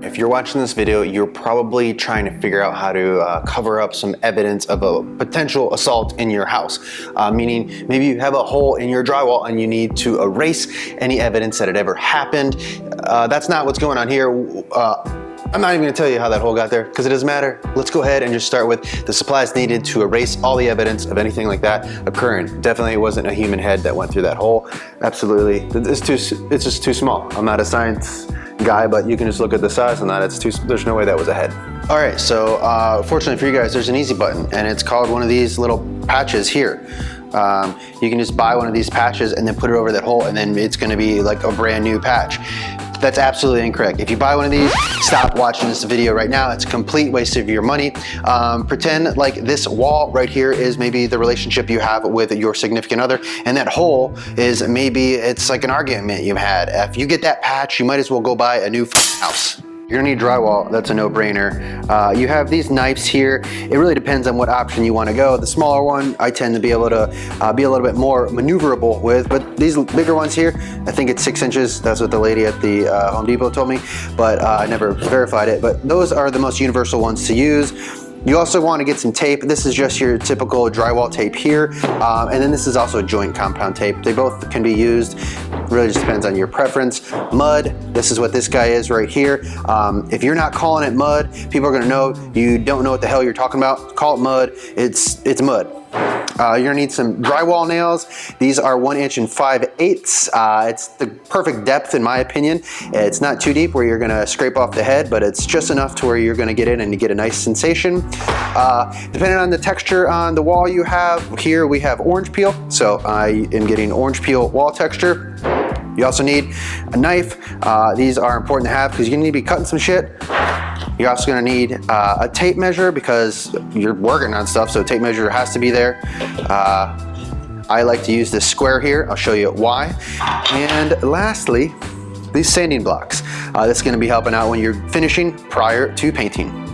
If you're watching this video, you're probably trying to figure out how to cover up some evidence of a potential assault in your house. Meaning maybe you have a hole in your drywall and you need to erase any evidence that it ever happened. That's not what's going on here. I'm not even gonna tell you how that hole got there because it doesn't matter. Let's go ahead and just start with the supplies needed to erase all the evidence of anything like that occurring. Definitely wasn't a human head that went through that hole. Absolutely, it's just too small. I'm not a science guy, but you can just look at the size on that. There's no way that was a head. All right, so fortunately for you guys, there's an easy button and it's called one of these little patches here. You can just buy one of these patches and then put it over that hole and then it's gonna be like a brand new patch. That's absolutely incorrect. If you buy one of these, stop watching this video right now. It's a complete waste of your money. Pretend like this wall right here is maybe the relationship you have with your significant other, and that hole is maybe it's like an argument you've had. If you get that patch, you might as well go buy a new house. You're gonna need drywall, that's a no-brainer. You have these knives here. It really depends on what option you wanna go. The smaller one, I tend to be able to be a little bit more maneuverable with, but these bigger ones here, I think it's 6 inches. That's what the lady at the Home Depot told me, but I never verified it. But those are the most universal ones to use. You also want to get some tape. This is just your typical drywall tape here. And then this is also joint compound tape. They both can be used. Really just depends on your preference. Mud, this is what this guy is right here. If you're not calling it mud, people are gonna know you don't know what the hell you're talking about. Call it mud, it's mud. You're gonna need some drywall nails. These are 1 inch and 5/8. It's the perfect depth in my opinion. It's not too deep where you're gonna scrape off the head, but it's just enough to where you're gonna get in and you get a nice sensation. Depending on the texture on the wall you have, here we have orange peel. So I am getting orange peel wall texture. You also need a knife. These are important to have because you're gonna need to be cutting some shit. You're also gonna need a tape measure because you're working on stuff, so a tape measure has to be there. I like to use this square here. I'll show you why. And lastly, these sanding blocks. This is gonna be helping out when you're finishing prior to painting.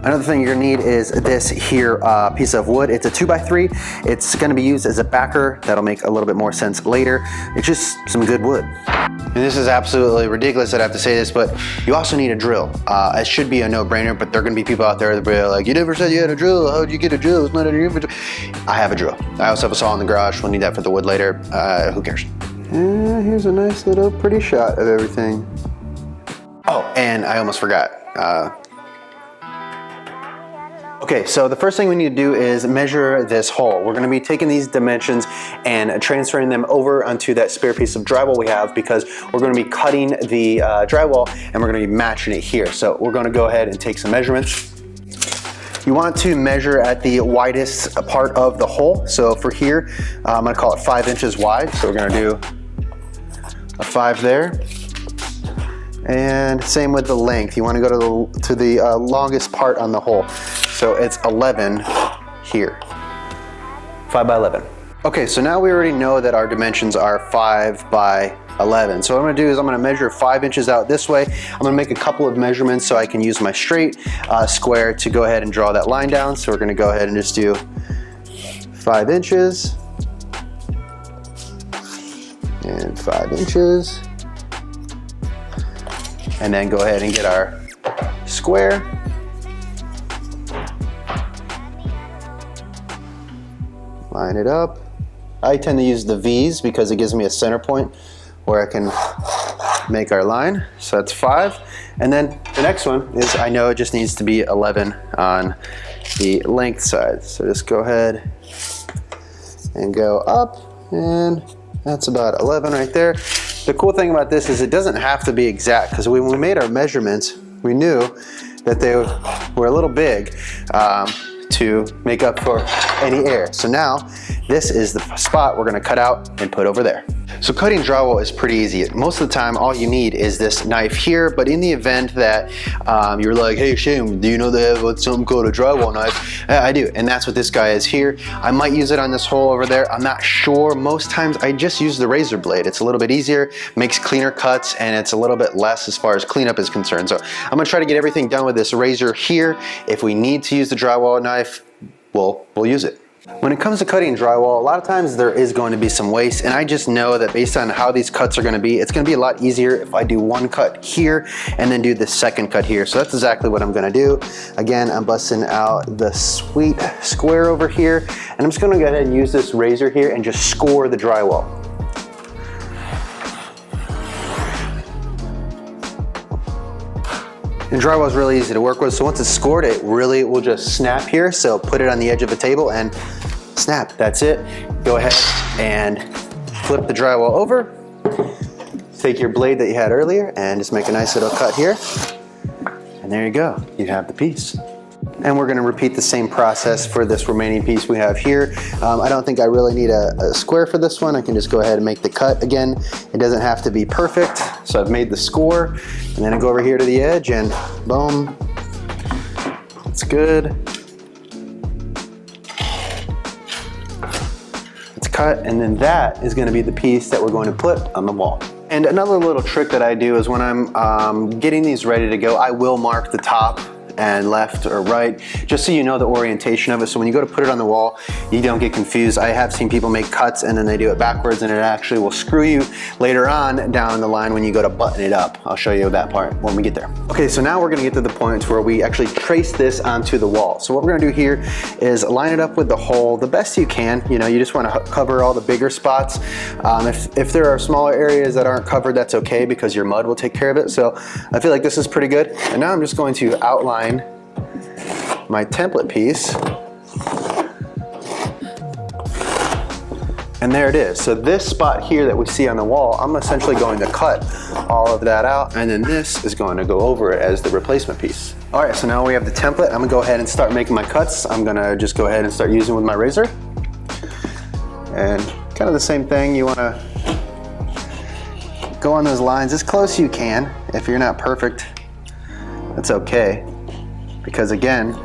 Another thing you're gonna need is this here piece of wood. It's a 2x3. It's gonna be used as a backer. That'll make a little bit more sense later. It's just some good wood. And this is absolutely ridiculous that I have to say this, but you also need a drill. It should be a no-brainer, but there are gonna be people out there that are like, you never said you had a drill. How'd you get a drill? It's not in your inventory. I have a drill. I also have a saw in the garage. We'll need that for the wood later. Who cares? And here's a nice little pretty shot of everything. Oh, and I almost forgot. Okay, so the first thing we need to do is measure this hole. We're gonna be taking these dimensions and transferring them over onto that spare piece of drywall we have because we're gonna be cutting the drywall and we're gonna be matching it here. So we're gonna go ahead and take some measurements. You want to measure at the widest part of the hole. So for here, I'm gonna call it 5 inches wide. So we're gonna do a 5 there. And same with the length. You want to go to the longest part on the hole. So it's 11 here, 5 by 11. Okay, so now we already know that our dimensions are 5 by 11. So what I'm gonna do is I'm gonna measure 5 inches out this way. I'm gonna make a couple of measurements so I can use my straight square to go ahead and draw that line down. So we're gonna go ahead and just do 5 inches and 5 inches. And then go ahead and get our square. Line it up. I tend to use the V's because it gives me a center point where I can make our line. So that's 5. And then the next one is I know it just needs to be 11 on the length side. So just go ahead and go up, and that's about 11 right there. The cool thing about this is it doesn't have to be exact because when we made our measurements, we knew that they were a little big to make up for any error. So now this is the spot we're gonna cut out and put over there. So cutting drywall is pretty easy. Most of the time, all you need is this knife here, but in the event that you're like, hey Shane, do you know they have something called a drywall knife? I do, and that's what this guy is here. I might use it on this hole over there. I'm not sure. Most times I just use the razor blade. It's a little bit easier, makes cleaner cuts, and it's a little bit less as far as cleanup is concerned. So I'm gonna try to get everything done with this razor here. If we need to use the drywall knife, we'll use it. When it comes to cutting drywall, a lot of times there is going to be some waste, and I just know that based on how these cuts are going to be, it's going to be a lot easier if I do one cut here and then do the second cut here. So that's exactly what I'm going to do. Again, I'm busting out the sweet square over here, and I'm just going to go ahead and use this razor here and just score the drywall. And drywall is really easy to work with, so once it's scored, it really will just snap here. So put it on the edge of a table and snap, that's it. Go ahead and flip the drywall over. Take your blade that you had earlier and just make a nice little cut here. And there you go, you have the piece. And we're gonna repeat the same process for this remaining piece we have here. I don't think I really need a square for this one. I can just go ahead and make the cut again. It doesn't have to be perfect. So I've made the score, and then I go over here to the edge and boom, it's good. It's cut, and then that is gonna be the piece that we're going to put on the wall. And another little trick that I do is when I'm getting these ready to go, I will mark the top and left or right, just so you know the orientation of it. So when you go to put it on the wall, you don't get confused. I have seen people make cuts and then they do it backwards, and it actually will screw you later on down the line when you go to button it up. I'll show you that part when we get there. Okay, so now we're gonna get to the point where we actually trace this onto the wall. So what we're gonna do here is line it up with the hole the best you can. You know, you just wanna cover all the bigger spots. If there are smaller areas that aren't covered, that's okay, because your mud will take care of it. So I feel like this is pretty good. And now I'm just going to outline my template piece, and there it is. So this spot here that we see on the wall, I'm essentially going to cut all of that out, and then this is going to go over it as the replacement piece. All right, so now we have the template. I'm gonna go ahead and start making my cuts. I'm gonna just go ahead and start using with my razor, and kind of the same thing. You wanna go on those lines as close as you can. If you're not perfect, that's okay, because again,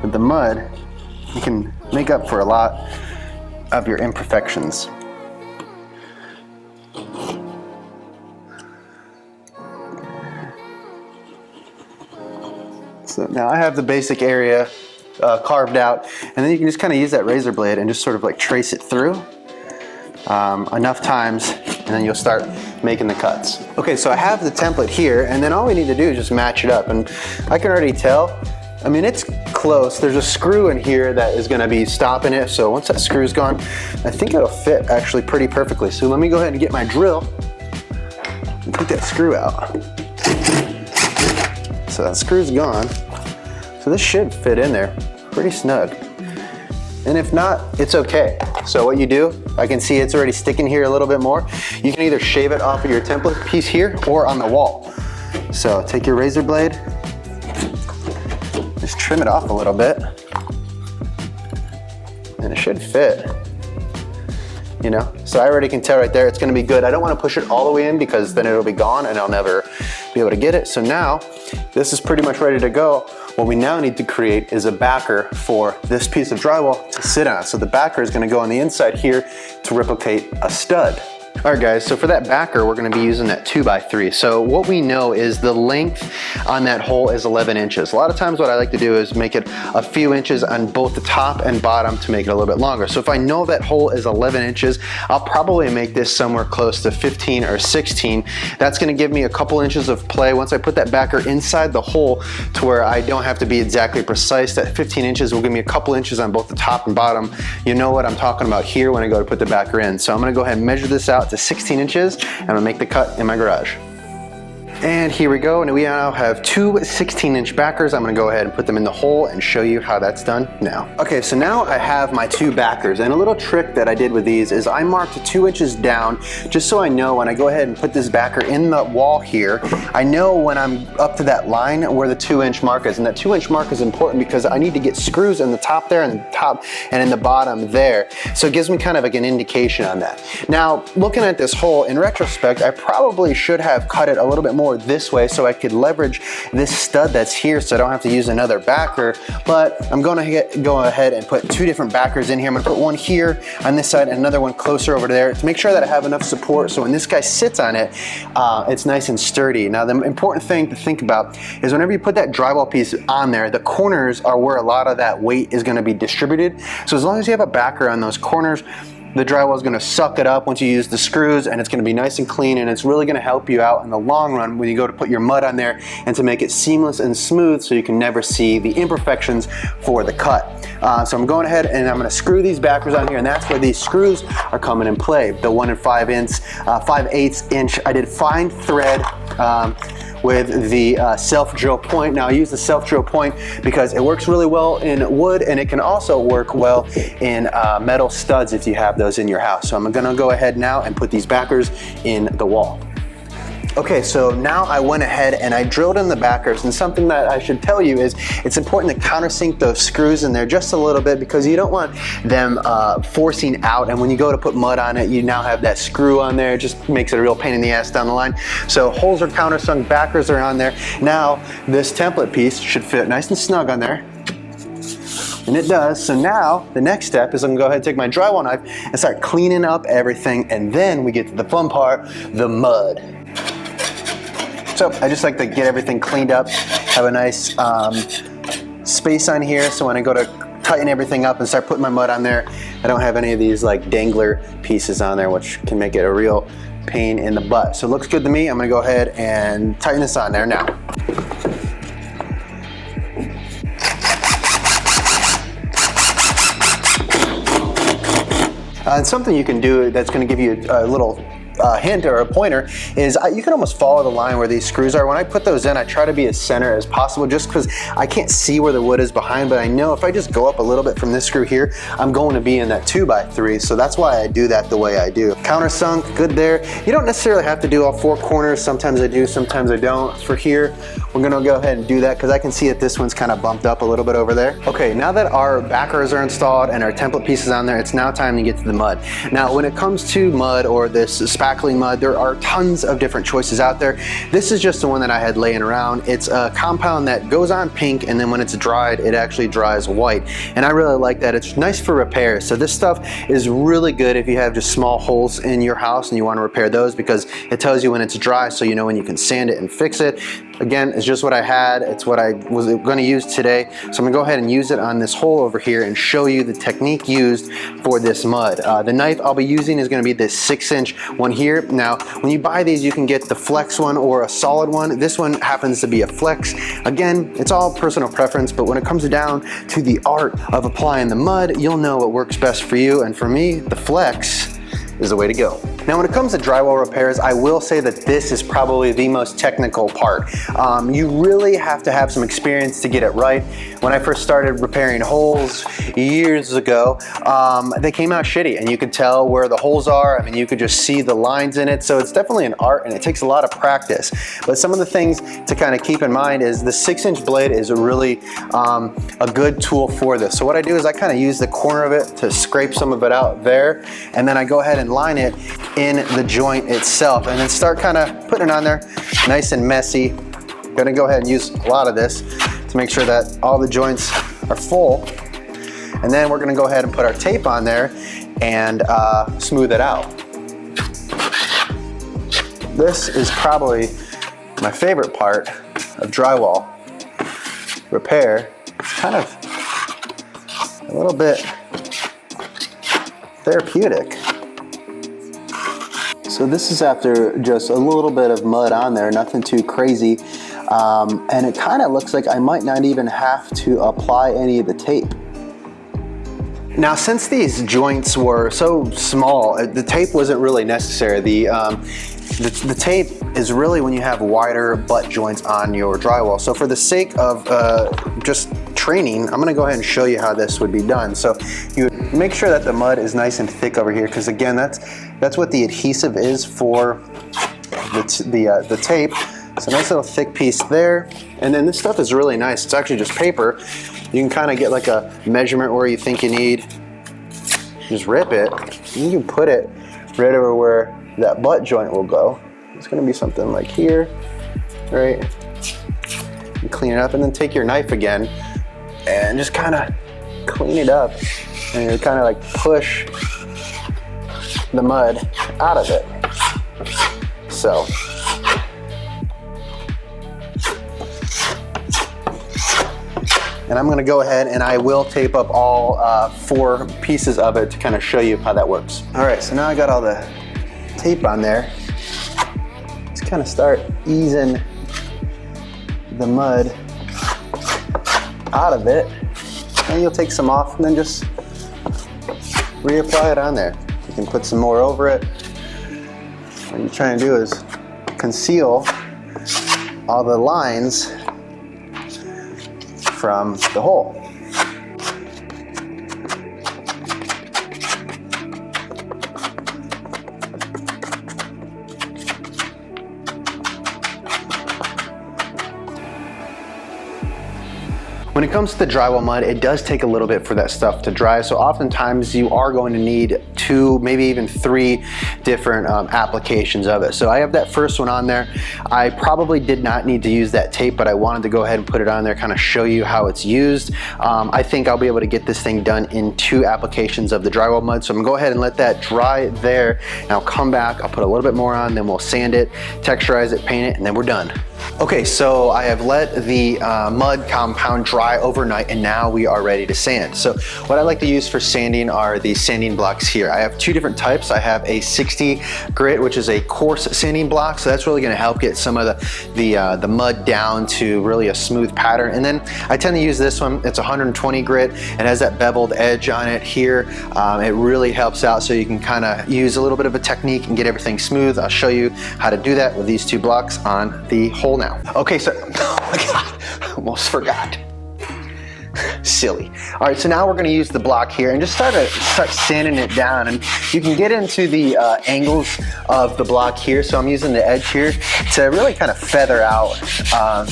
with the mud, you can make up for a lot of your imperfections. So now I have the basic area carved out, and then you can just kind of use that razor blade and just sort of like trace it through enough times, and then you'll start making the cuts. Okay, so I have the template here, and then all we need to do is just match it up, and I can already tell, I mean, it's close. There's a screw in here that is gonna be stopping it, so once that screw's gone, I think it'll fit actually pretty perfectly. So let me go ahead and get my drill and take that screw out. So that screw's gone. So this should fit in there pretty snug. And if not, it's okay. So what you do, I can see it's already sticking here a little bit more. You can either shave it off of your template piece here or on the wall. So take your razor blade, just trim it off a little bit, and it should fit, you know? So I already can tell right there it's gonna be good. I don't wanna push it all the way in because then it'll be gone and I'll never be able to get it. So now, this is pretty much ready to go. What we now need to create is a backer for this piece of drywall to sit on. So the backer is gonna go on the inside here to replicate a stud. All right guys, so for that backer, we're gonna be using that 2x3. So what we know is the length on that hole is 11 inches. A lot of times what I like to do is make it a few inches on both the top and bottom to make it a little bit longer. So if I know that hole is 11 inches, I'll probably make this somewhere close to 15 or 16. That's gonna give me a couple inches of play once I put that backer inside the hole to where I don't have to be exactly precise. That 15 inches will give me a couple inches on both the top and bottom. You know what I'm talking about here when I go to put the backer in. So I'm gonna go ahead and measure this out to 16 inches, and I'm gonna make the cut in my garage. And here we go, and we now have two 16-inch backers. I'm gonna go ahead and put them in the hole and show you how that's done now. Okay, so now I have my two backers, and a little trick that I did with these is I marked 2 inches down, just so I know when I go ahead and put this backer in the wall here, I know when I'm up to that line where the 2-inch mark is, and that 2-inch mark is important because I need to get screws in the top there and the top and in the bottom there. So it gives me kind of like an indication on that. Now, looking at this hole, in retrospect, I probably should have cut it a little bit more more this way so I could leverage this stud that's here so I don't have to use another backer. But I'm gonna go ahead and put two different backers in here. I'm gonna put one here on this side and another one closer over there to make sure that I have enough support so when this guy sits on it, it's nice and sturdy. Now the important thing to think about is whenever you put that drywall piece on there, the corners are where a lot of that weight is gonna be distributed. So as long as you have a backer on those corners, the drywall is going to suck it up once you use the screws, and it's going to be nice and clean, and it's really going to help you out in the long run when you go to put your mud on there and to make it seamless and smooth so you can never see the imperfections for the cut. So I'm going ahead and I'm going to screw these backers on here, and that's where these screws are coming in play. The 1 5/8 inch. I did fine thread with the self-drill point. Now I use the self-drill point because it works really well in wood, and it can also work well in metal studs if you have those in your house. So I'm gonna go ahead now and put these backers in the wall. Okay, so now I went ahead and I drilled in the backers, and something that I should tell you is it's important to countersink those screws in there just a little bit because you don't want them forcing out, and when you go to put mud on it, you now have that screw on there. It just makes it a real pain in the ass down the line. So holes are countersunk, backers are on there. Now this template piece should fit nice and snug on there. And it does. So now the next step is I'm gonna go ahead and take my drywall knife and start cleaning up everything, and then we get to the fun part, the mud. So I just like to get everything cleaned up, have a nice space on here so when I go to tighten everything up and start putting my mud on there, I don't have any of these like dangler pieces on there, which can make it a real pain in the butt. So it looks good to me. I'm gonna go ahead and tighten this on there now. And something you can do that's gonna give you a little hint or a pointer is you can almost follow the line where these screws are. When I put those in, I try to be as center as possible just because I can't see where the wood is behind, but I know if I just go up a little bit from this screw here, I'm going to be in that 2 by 3, so that's why I do that the way I do. Countersunk, good there. You don't necessarily have to do all 4 corners. Sometimes I do, sometimes I don't. For here, we're gonna go ahead and do that because I can see that this one's kind of bumped up a little bit over there. Okay, now that our backers are installed and our template pieces on there, it's now time to get to the mud. Now, when it comes to mud or this spackling mud, there are tons of different choices out there. This is just the one that I had laying around. It's a compound that goes on pink, and then when it's dried, it actually dries white. And I really like that. It's nice for repairs. So this stuff is really good if you have just small holes in your house and you want to repair those, because it tells you when it's dry so you know when you can sand it and fix it. Again, it's just what I had. It's what I was going to use today. So I'm going to go ahead and use it on this hole over here and show you the technique used for this mud. The knife I'll be using is going to be this 6-inch one here. Now, when you buy these, you can get the flex one or a solid one. This one happens to be a flex. Again, it's all personal preference, but when it comes down to the art of applying the mud, you'll know what works best for you. And for me, the flex is the way to go. Now, when it comes to drywall repairs, I will say that this is probably the most technical part. You really have to have some experience to get it right. When I first started repairing holes years ago, they came out shitty, and you could tell where the holes are. I mean, you could just see the lines in it. So it's definitely an art, and it takes a lot of practice. But some of the things to kind of keep in mind is the 6-inch blade is really a good tool for this. So what I do is I kind of use the corner of it to scrape some of it out there, and then I go ahead and line it in the joint itself, and then start kind of putting it on there nice and messy. I'm gonna go ahead and use a lot of this to make sure that all the joints are full, and then we're gonna go ahead and put our tape on there and smooth it out. This is probably my favorite part of drywall repair. It's kind of a little bit therapeutic. So this is after just a little bit of mud on there, nothing too crazy. And it kind of looks like I might not even have to apply any of the tape. Now, since these joints were so small, the tape wasn't really necessary. The tape is really when you have wider butt joints on your drywall. So for the sake of just training, I'm gonna go ahead and show you how this would be done. So you would make sure that the mud is nice and thick over here, because again, that's what the adhesive is for the tape. So nice little thick piece there. And then this stuff is really nice. It's actually just paper. You can kind of get like a measurement where you think you need. Just rip it. You can put it right over where that butt joint will go. It's gonna be something like here. right? And clean it up, and then take your knife again and just kind of clean it up, and you kind of like push the mud out of it. So and I'm gonna go ahead and I will tape up all 4 pieces of it to kind of show you how that works. All right, so now I got all the tape on there. Just kind of start easing the mud out of it. And you'll take some off and then just reapply it on there. You can put some more over it. What you're trying to do is conceal all the lines from the hole. When it comes to the drywall mud, it does take a little bit for that stuff to dry. So oftentimes you are going to need 2, maybe even 3 different applications of it. So I have that first one on there. I probably did not need to use that tape, but I wanted to go ahead and put it on there, kind of show you how it's used. I think I'll be able to get this thing done in 2 applications of the drywall mud. So I'm gonna go ahead and let that dry there. And I'll come back, I'll put a little bit more on, then we'll sand it, texturize it, paint it, and then we're done. Okay, so I have let the mud compound dry overnight, and now we are ready to sand. So what I like to use for sanding are these sanding blocks here. I have 2 different types. I have a 60 grit, which is a coarse sanding block, so that's really gonna help get some of the mud down to really a smooth pattern. And then I tend to use this one. It's 120 grit. It has that beveled edge on it here. It really helps out, so you can kind of use a little bit of a technique and get everything smooth. I'll show you how to do that with these 2 blocks on the hole now. Okay, so, oh my God, I almost forgot. Silly. All right, so now we're gonna use the block here and just start sanding it down. And you can get into the angles of the block here. So I'm using the edge here to really kind of feather out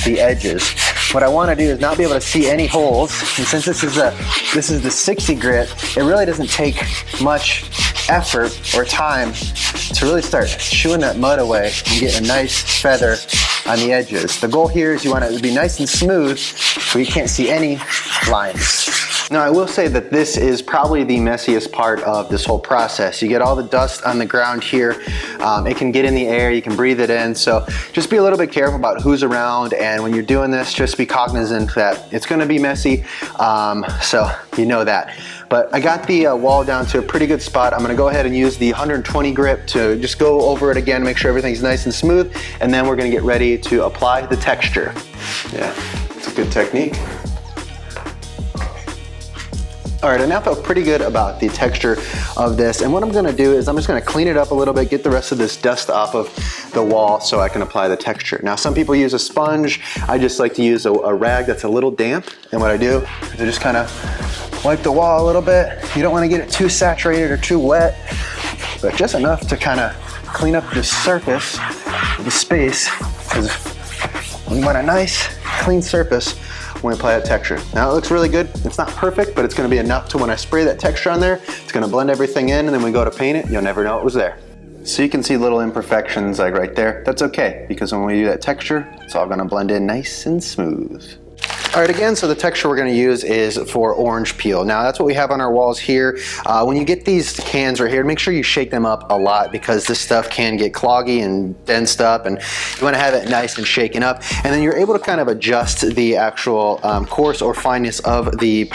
the edges. What I wanna do is not be able to see any holes. And since this is the 60 grit, it really doesn't take much effort or time to really start chewing that mud away and get a nice feather on the edges. The goal here is you want it to be nice and smooth where you can't see any lines. Now I will say that this is probably the messiest part of this whole process. You get all the dust on the ground here. It can get in the air, you can breathe it in. So just be a little bit careful about who's around, and when you're doing this, just be cognizant that it's gonna be messy. So you know that. But I got the wall down to a pretty good spot. I'm gonna go ahead and use the 120 grip to just go over it again, make sure everything's nice and smooth, and then we're gonna get ready to apply the texture. Yeah, it's a good technique. All right, I now feel pretty good about the texture of this. And what I'm gonna do is I'm just gonna clean it up a little bit, get the rest of this dust off of the wall so I can apply the texture. Now, some people use a sponge. I just like to use a rag that's a little damp. And what I do is I just kind of wipe the wall a little bit. You don't wanna get it too saturated or too wet, but just enough to kind of clean up the surface of the space, because we want a nice, clean surface when we apply that texture. Now it looks really good. It's not perfect, but it's gonna be enough to when I spray that texture on there, it's gonna blend everything in, and then when we go to paint it, you'll never know it was there. So you can see little imperfections like right there. That's okay, because when we do that texture, it's all gonna blend in nice and smooth. All right, again, so the texture we're gonna use is for orange peel. Now that's what we have on our walls here. When you get these cans right here, make sure you shake them up a lot, because this stuff can get cloggy and densed up, and you wanna have it nice and shaken up. And then you're able to kind of adjust the actual coarse or fineness of the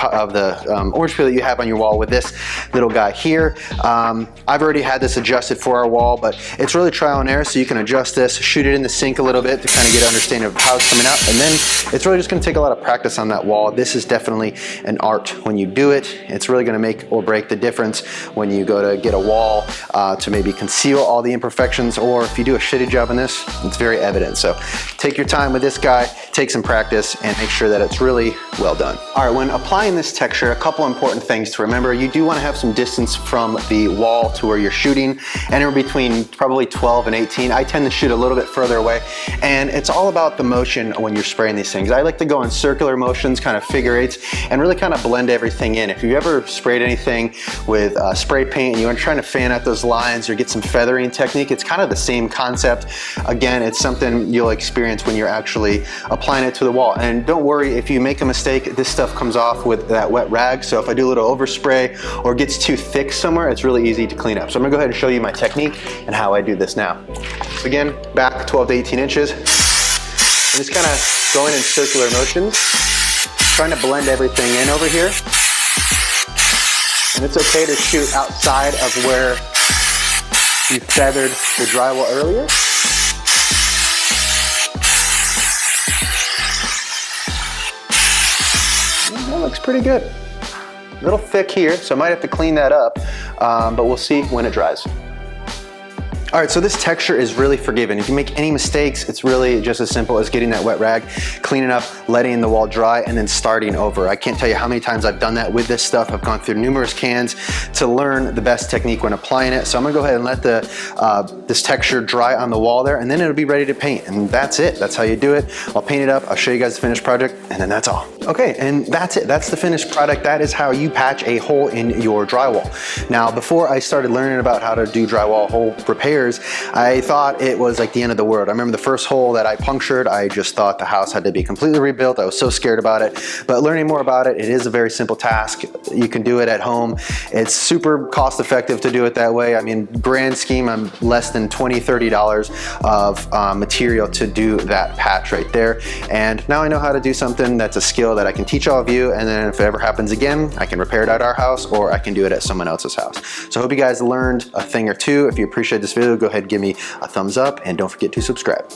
orange peel that you have on your wall with this little guy here. I've already had this adjusted for our wall, but it's really trial and error, so you can adjust this, shoot it in the sink a little bit to kind of get an understanding of how it's coming out, and then it's really just gonna take a lot of practice on that wall. This is definitely an art when you do it. It's really gonna make or break the difference when you go to get a wall to maybe conceal all the imperfections, or if you do a shitty job on this, it's very evident. So take your time with this guy, take some practice, and make sure that it's really well done. All right, when applying this texture, a couple important things to remember. You do wanna have some distance from the wall to where you're shooting, anywhere between probably 12 and 18. I tend to shoot a little bit further away, and it's all about the motion when you're spraying these things. I like to go in circles circular motions, kind of figure eights, and really kind of blend everything in. If you've ever sprayed anything with spray paint and you're trying to fan out those lines or get some feathering technique, it's kind of the same concept. Again, it's something you'll experience when you're actually applying it to the wall. And don't worry, if you make a mistake, this stuff comes off with that wet rag. So if I do a little overspray or it gets too thick somewhere, it's really easy to clean up. So I'm gonna go ahead and show you my technique and how I do this now. So again, back 12 to 18 inches. I'm just kind of going in circular motions, trying to blend everything in over here. And it's okay to shoot outside of where you feathered the drywall earlier. That looks pretty good. A little thick here, so I might have to clean that up, but we'll see when it dries. All right, so this texture is really forgiving. If you make any mistakes, it's really just as simple as getting that wet rag, cleaning up, letting the wall dry, and then starting over. I can't tell you how many times I've done that with this stuff. I've gone through numerous cans to learn the best technique when applying it. So I'm gonna go ahead and let this texture dry on the wall there, and then it'll be ready to paint. And that's it, that's how you do it. I'll paint it up, I'll show you guys the finished project, and then that's all. Okay, and that's it, that's the finished product. That is how you patch a hole in your drywall. Now, before I started learning about how to do drywall hole repairs, I thought it was like the end of the world. I remember the first hole that I punctured, I just thought the house had to be completely rebuilt. I was so scared about it, but learning more about it, it is a very simple task. You can do it at home. It's super cost effective to do it that way. I mean, grand scheme, I'm less than $20, $30 of material to do that patch right there. And now I know how to do something that's a skill that I can teach all of you, and then if it ever happens again, I can repair it at our house or I can do it at someone else's house. So I hope you guys learned a thing or two. If you appreciate this video, go ahead and give me a thumbs up and don't forget to subscribe.